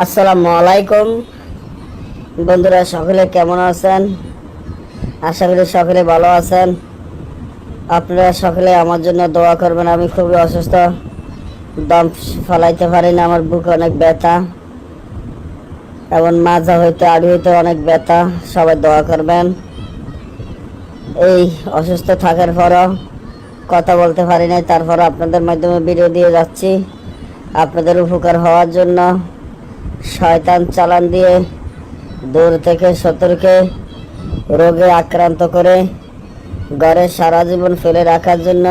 আসসালামু আলাইকুম বন্ধুরা, সকলে কেমন আছেন? আশা করি সকলে ভালো আছেন। আপনারা সকলে আমার জন্য দোয়া করবেন। আমি খুবই অসুস্থ, দম ফলাইতে পারি না, আমার বুকে অনেক ব্যথা এবং মাজা হইতে আড়ি হইতে অনেক ব্যথা। সবাই দোয়া করবেন। এই অসুস্থ থাকার পরও কথা বলতে পারি নাই, তারপর আপনাদের মাধ্যমে ভিডিও দিয়ে যাচ্ছি আপনাদের উপকার হওয়ার জন্য। শয়তান চালান দিয়ে দূর থেকে শত্রুকে রোগে আক্রান্ত করে ঘরে সারা জীবন ফেলে রাখার জন্য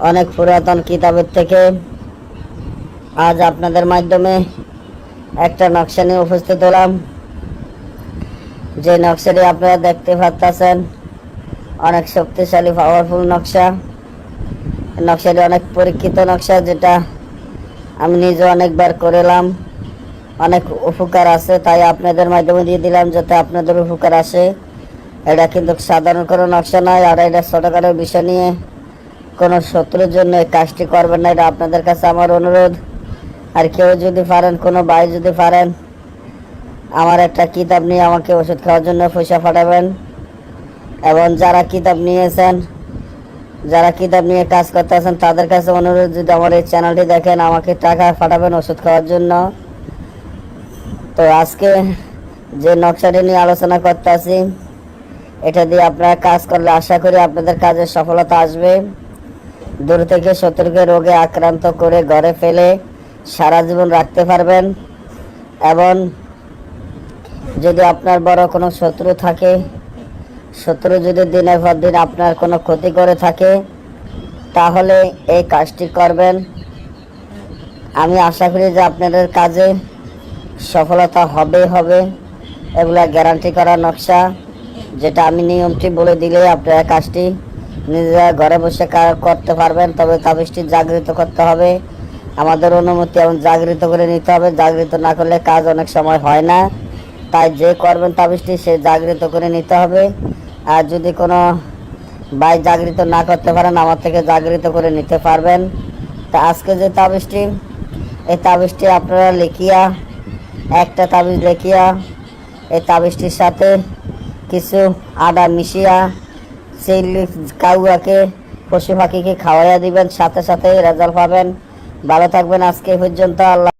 অনেক পুরাতন কিতাবের থেকে আজ আপনাদের মাধ্যমে একটা নকশা নিয়ে উপস্থিত হলাম। যে নকশাটি আপনারা দেখতে পাচ্ছেন অনেক শক্তিশালী পাওয়ারফুল নকশা। নকশাটি অনেক পরীক্ষিত নকশা, যেটা আমি নিজে অনেকবার করেলাম। অনেক উপকার আছে, তাই আপনাদের মাধ্যমে দিয়ে দিলাম যাতে আপনাদের উপকার আসে। এটা কিন্তু সাধারণ কোনো নকশা নয়, আর এটা ছোটোখাটো বিষয় নিয়ে কোনো শত্রুর জন্য এই কাজটি করবেন না, এটা আপনাদের কাছে আমার অনুরোধ। আর কেউ যদি পারেন, কোনো ভাই যদি পারেন, আমার একটা কিতাব নিয়ে আমাকে ওষুধ খাওয়ার জন্য পয়সা পাঠাবেন। এবং যারা কিতাব নিয়েছেন, যারা কিতাব নিয়ে কাজ করতে আছেন, তাদের কাছে অনুরোধ, যদি আমার এই চ্যানেলটি দেখেন আমাকে টাকা পাঠাবেন ওষুধ খাওয়ার জন্য। তো আজকে যে নকশাটি নিয়ে আলোচনা করতে আছি, এটা দিয়ে আপনারা কাজ করলে আশা করি আপনাদের কাজের সফলতা আসবে। দূর থেকে শত্রুকে রোগে আক্রান্ত করে ঘরে ফেলে সারা জীবন রাখতে পারবেন। এবং যদি আপনার বড় কোনো শত্রু থাকে, শত্রু যদি দিনের পর দিন আপনার কোনো ক্ষতি করে থাকে, তাহলে এই কাজটি করবেন। আমি আশা করি যে আপনাদের কাজে সফলতা হবে। এগুলা গ্যারান্টি করা নকশা, যেটা আমি নিয়মটি বলে দিলে আপনারা কাজটি নিজেরা ঘরে বসে করতে পারবেন। তবে তাবিজটি জাগৃত করতে হবে, আমাদের অনুমতি এবং জাগৃত করে নিতে হবে। জাগৃত না করলে কাজ অনেক সময় হয় না, তাই যে করবেন তাবিজটি সে জাগৃত করে নিতে হবে। আর যদি কোনো ভাই জাগৃত না করতে পারেন, আমার থেকে জাগৃত করে নিতে পারবেন। তা আজকে যে তাবিজটি, এই তাবিজটি আপনারা লিখিয়া, একটা তাবিজ লিখিয়া এই তাবিজটির সাথে কিছু আদা মিশিয়া সেই কাউয়াকে, পশু পাখিকে খাওয়াইয়া দিবেন, সাথে সাথে রেজাল্ট পাবেন। ভালো থাকবেন। আজকে পর্যন্ত। আল্লাহ।